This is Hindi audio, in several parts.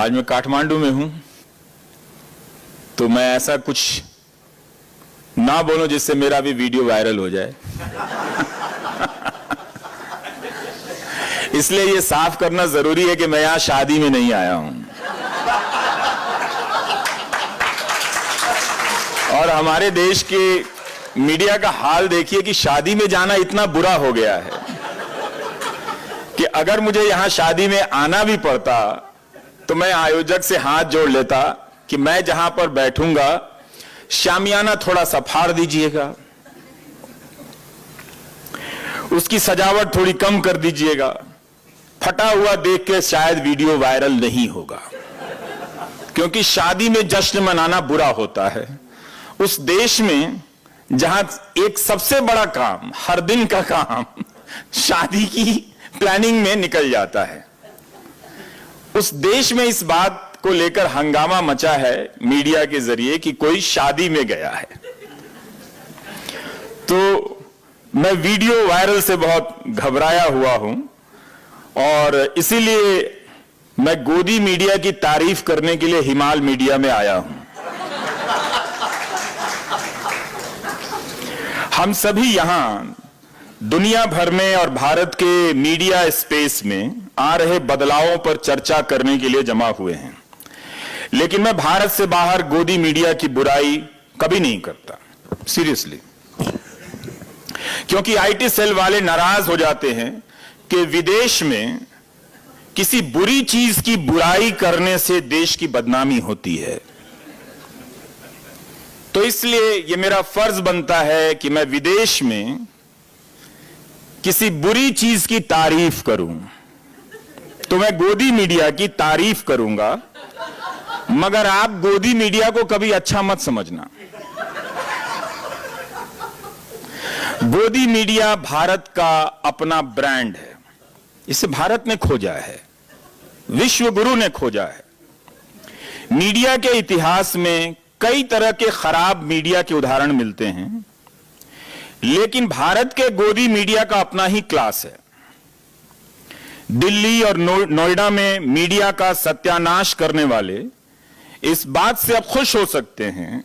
आज मैं काठमांडू में हूं, तो मैं ऐसा कुछ ना बोलूं जिससे मेरा भी वीडियो वायरल हो जाए। इसलिए यह साफ करना जरूरी है कि मैं यहां शादी में नहीं आया हूं। और हमारे देश के मीडिया का हाल देखिए कि शादी में जाना इतना बुरा हो गया है कि अगर मुझे यहां शादी में आना भी पड़ता तो मैं आयोजक से हाथ जोड़ लेता कि मैं जहां पर बैठूंगा शामियाना थोड़ा सा फाड़ दीजिएगा, उसकी सजावट थोड़ी कम कर दीजिएगा। फटा हुआ देख के शायद वीडियो वायरल नहीं होगा, क्योंकि शादी में जश्न मनाना बुरा होता है। उस देश में जहां एक सबसे बड़ा काम, हर दिन का काम शादी की प्लानिंग में निकल जाता है, उस देश में इस बात को लेकर हंगामा मचा है मीडिया के जरिए कि कोई शादी में गया है। तो मैं वीडियो वायरल से बहुत घबराया हुआ हूं और इसीलिए मैं गोदी मीडिया की तारीफ करने के लिए हिमाल मीडिया में आया हूं। हम सभी यहां दुनिया भर में और भारत के मीडिया स्पेस में आ रहे बदलावों पर चर्चा करने के लिए जमा हुए हैं, लेकिन मैं भारत से बाहर गोदी मीडिया की बुराई कभी नहीं करता, सीरियसली। क्योंकि आईटी सेल वाले नाराज हो जाते हैं कि विदेश में किसी बुरी चीज की बुराई करने से देश की बदनामी होती है। तो इसलिए यह मेरा फर्ज बनता है कि मैं विदेश में किसी बुरी चीज की तारीफ करूं, तो मैं गोदी मीडिया की तारीफ करूंगा, मगर आप गोदी मीडिया को कभी अच्छा मत समझना। गोदी मीडिया भारत का अपना ब्रांड है, इसे भारत ने खोजा है, विश्व गुरु ने खोजा है। मीडिया के इतिहास में कई तरह के खराब मीडिया के उदाहरण मिलते हैं, लेकिन भारत के गोदी मीडिया का अपना ही क्लास है। दिल्ली और नोएडा में मीडिया का सत्यानाश करने वाले इस बात से अब खुश हो सकते हैं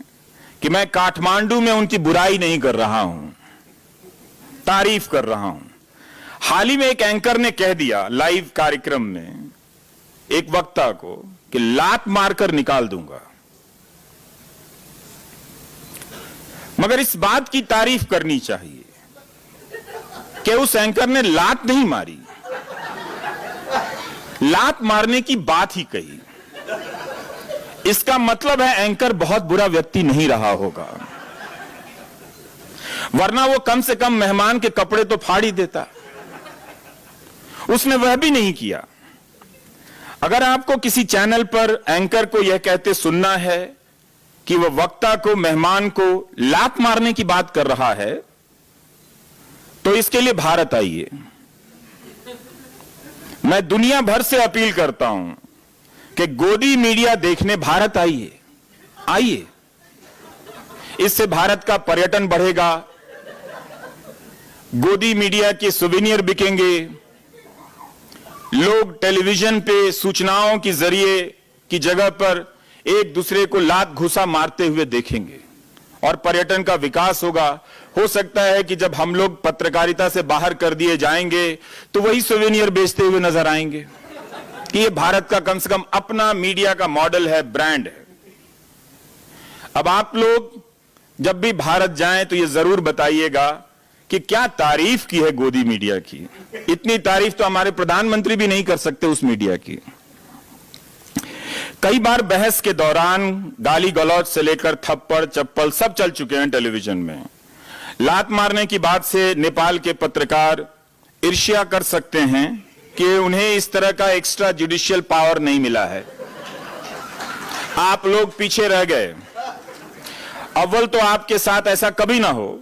कि मैं काठमांडू में उनकी बुराई नहीं कर रहा हूं, तारीफ कर रहा हूं। हाल ही में एक एंकर ने कह दिया लाइव कार्यक्रम में एक वक्ता को कि लात मारकर निकाल दूंगा, मगर इस बात की तारीफ करनी चाहिए कि उस एंकर ने लात नहीं मारी, लात मारने की बात ही कही। इसका मतलब है एंकर बहुत बुरा व्यक्ति नहीं रहा होगा, वरना वो कम से कम मेहमान के कपड़े तो फाड़ ही देता। उसने वह भी नहीं किया। अगर आपको किसी चैनल पर एंकर को यह कहते सुनना है कि वह वक्ता को, मेहमान को लात मारने की बात कर रहा है, तो इसके लिए भारत आइए। मैं दुनिया भर से अपील करता हूं कि गोदी मीडिया देखने भारत आइए, आइए। इससे भारत का पर्यटन बढ़ेगा, गोदी मीडिया के सुवेनियर बिकेंगे, लोग टेलीविजन पे सूचनाओं के जरिए की जगह पर एक दूसरे को लात घुसा मारते हुए देखेंगे और पर्यटन का विकास होगा। हो सकता है कि जब हम लोग पत्रकारिता से बाहर कर दिए जाएंगे तो वही सुवेनियर बेचते हुए नजर आएंगे कि ये भारत का कम से कम अपना मीडिया का मॉडल है, ब्रांड है। अब आप लोग जब भी भारत जाएं तो ये जरूर बताइएगा कि क्या तारीफ की है गोदी मीडिया की। इतनी तारीफ तो हमारे प्रधानमंत्री भी नहीं कर सकते उस मीडिया की। कई बार बहस के दौरान गाली गलौज से लेकर थप्पड़ चप्पल सब चल चुके हैं टेलीविजन में। लात मारने की बात से नेपाल के पत्रकार ईर्ष्या कर सकते हैं कि उन्हें इस तरह का एक्स्ट्रा जुडिशियल पावर नहीं मिला है। आप लोग पीछे रह गए। अव्वल तो आपके साथ ऐसा कभी ना हो,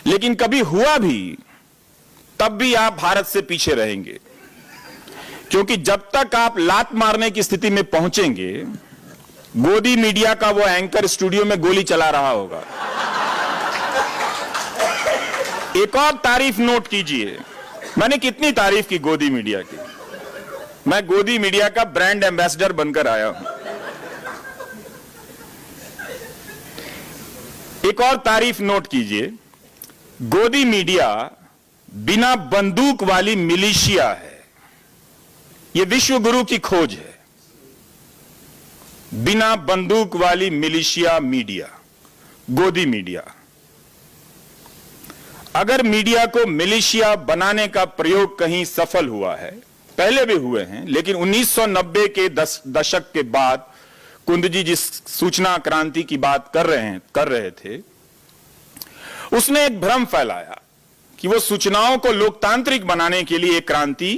लेकिन कभी हुआ भी तब भी आप भारत से पीछे रहेंगे, क्योंकि जब तक आप लात मारने की स्थिति में पहुंचेंगे, गोदी मीडिया का वो एंकर स्टूडियो में गोली चला रहा होगा। एक और तारीफ नोट कीजिए, मैंने कितनी तारीफ की गोदी मीडिया की। मैं गोदी मीडिया का ब्रांड एम्बेसडर बनकर आया हूं। एक और तारीफ नोट कीजिए, गोदी मीडिया बिना बंदूक वाली मिलिशिया है। यह विश्व गुरु की खोज है, बिना बंदूक वाली मिलिशिया मीडिया, गोदी मीडिया। अगर मीडिया को मिलिशिया बनाने का प्रयोग कहीं सफल हुआ है, पहले भी हुए हैं, लेकिन 1990 के दशक के बाद कुंद जी जिस सूचना क्रांति की बात कर रहे थे, उसने एक भ्रम फैलाया कि वो सूचनाओं को लोकतांत्रिक बनाने के लिए एक क्रांति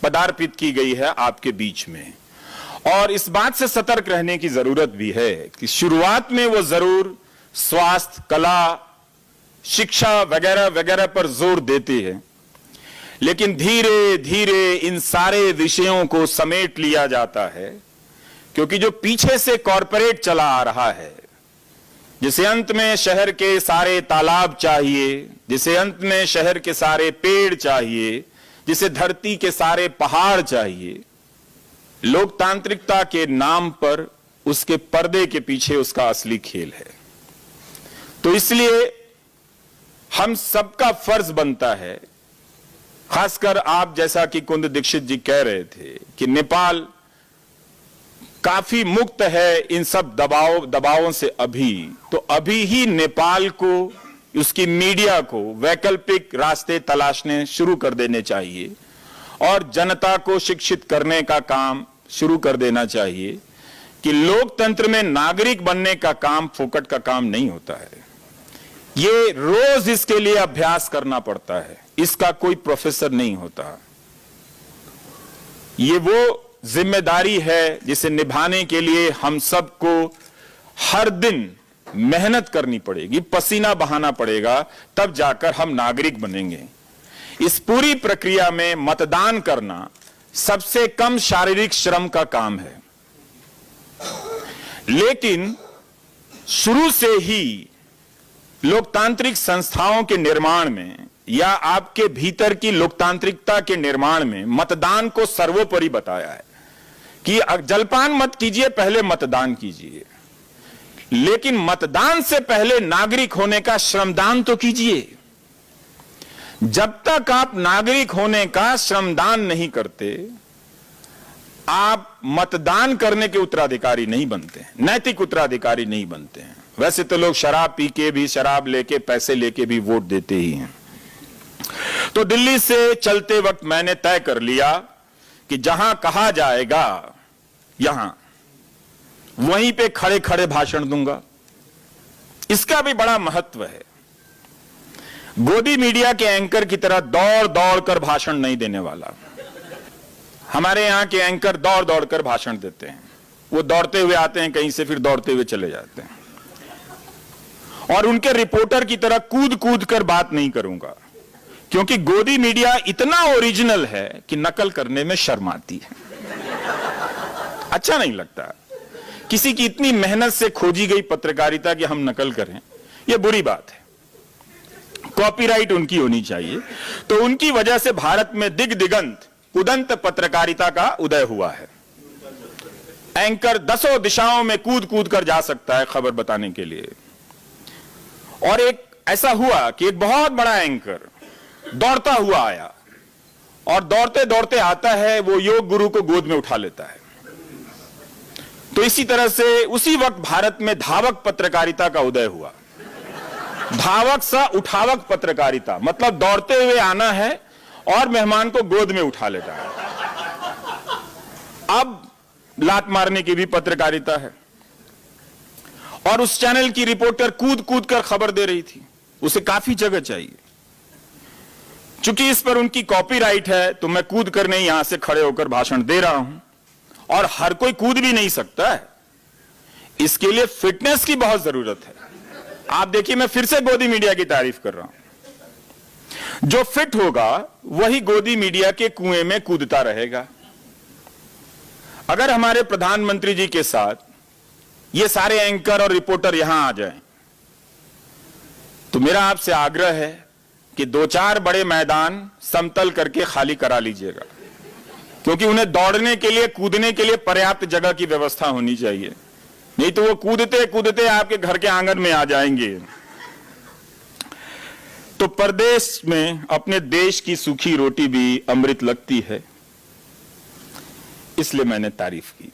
पदार्पित की गई है आपके बीच में। और इस बात से सतर्क रहने की जरूरत भी है कि शुरुआत में वो जरूर स्वास्थ्य, कला, शिक्षा वगैरह वगैरह पर जोर देते हैं, लेकिन धीरे धीरे इन सारे विषयों को समेट लिया जाता है, क्योंकि जो पीछे से कॉरपोरेट चला आ रहा है, जिसे अंत में शहर के सारे तालाब चाहिए, जिसे अंत में शहर के सारे पेड़ चाहिए, जिसे धरती के सारे पहाड़ चाहिए, लोकतांत्रिकता के नाम पर उसके पर्दे के पीछे उसका असली खेल है। तो इसलिए हम सबका फर्ज बनता है, खासकर आप जैसा कि कुंद दीक्षित जी कह रहे थे कि नेपाल काफी मुक्त है इन सब दबावों से अभी, तो अभी ही नेपाल को, उसकी मीडिया को वैकल्पिक रास्ते तलाशने शुरू कर देने चाहिए और जनता को शिक्षित करने का काम शुरू कर देना चाहिए कि लोकतंत्र में नागरिक बनने का काम फोकट का काम नहीं होता है। ये रोज इसके लिए अभ्यास करना पड़ता है, इसका कोई प्रोफेसर नहीं होता। ये वो जिम्मेदारी है जिसे निभाने के लिए हम सबको हर दिन मेहनत करनी पड़ेगी, पसीना बहाना पड़ेगा, तब जाकर हम नागरिक बनेंगे। इस पूरी प्रक्रिया में मतदान करना सबसे कम शारीरिक श्रम का काम है, लेकिन शुरू से ही लोकतांत्रिक संस्थाओं के निर्माण में या आपके भीतर की लोकतांत्रिकता के निर्माण में मतदान को सर्वोपरि बताया है कि जलपान मत कीजिए, पहले मतदान कीजिए, लेकिन मतदान से पहले नागरिक होने का श्रमदान तो कीजिए। जब तक आप नागरिक होने का श्रमदान नहीं करते, आप मतदान करने के उत्तराधिकारी नहीं बनते, नैतिक उत्तराधिकारी नहीं बनते हैं। वैसे तो लोग शराब पी के भी, शराब लेके, पैसे लेके भी वोट देते ही हैं। तो दिल्ली से चलते वक्त मैंने तय कर लिया कि जहां कहा जाएगा यहां वहीं पे खड़े खड़े भाषण दूंगा। इसका भी बड़ा महत्व है। गोदी मीडिया के एंकर की तरह दौड़ दौड़ कर भाषण नहीं देने वाला। हमारे यहां के एंकर दौड़ दौड़ कर भाषण देते हैं, वो दौड़ते हुए आते हैं कहीं से, फिर दौड़ते हुए चले जाते हैं। और उनके रिपोर्टर की तरह कूद कूद कर बात नहीं करूंगा, क्योंकि गोदी मीडिया इतना ओरिजिनल है कि नकल करने में शर्म आती है, अच्छा नहीं लगता। किसी की इतनी मेहनत से खोजी गई पत्रकारिता की हम नकल करें, यह बुरी बात है। कॉपीराइट उनकी होनी चाहिए। तो उनकी वजह से भारत में दिग्दिगंत उदंत पत्रकारिता का उदय हुआ है। एंकर दसों दिशाओं में कूद कूद कर जा सकता है खबर बताने के लिए। और एक ऐसा हुआ कि एक बहुत बड़ा एंकर दौड़ता हुआ आया, और दौड़ते दौड़ते आता है, वो योग गुरु को गोद में उठा लेता है। तो इसी तरह से उसी वक्त भारत में धावक पत्रकारिता का उदय हुआ। धावक सा उठावक पत्रकारिता, मतलब दौड़ते हुए आना है और मेहमान को गोद में उठा लेता है। अब लात मारने की भी पत्रकारिता है। और उस चैनल की रिपोर्टर कूद कूद कर खबर दे रही थी, उसे काफी जगह चाहिए। चूंकि इस पर उनकी कॉपीराइट है, तो मैं कूद कर नहीं, यहां से खड़े होकर भाषण दे रहा हूं। और हर कोई कूद भी नहीं सकता है, इसके लिए फिटनेस की बहुत जरूरत है। आप देखिए, मैं फिर से गोदी मीडिया की तारीफ कर रहा हूं। जो फिट होगा वही गोदी मीडिया के कुएं में कूदता रहेगा। अगर हमारे प्रधानमंत्री जी के साथ ये सारे एंकर और रिपोर्टर यहां आ जाएं, तो मेरा आपसे आग्रह है कि 2-4 बड़े मैदान समतल करके खाली करा लीजिएगा। क्योंकि उन्हें दौड़ने के लिए, कूदने के लिए पर्याप्त जगह की व्यवस्था होनी चाहिए, नहीं तो वो कूदते कूदते आपके घर के आंगन में आ जाएंगे। तो परदेश में अपने देश की सूखी रोटी भी अमृत लगती है, इसलिए मैंने तारीफ की।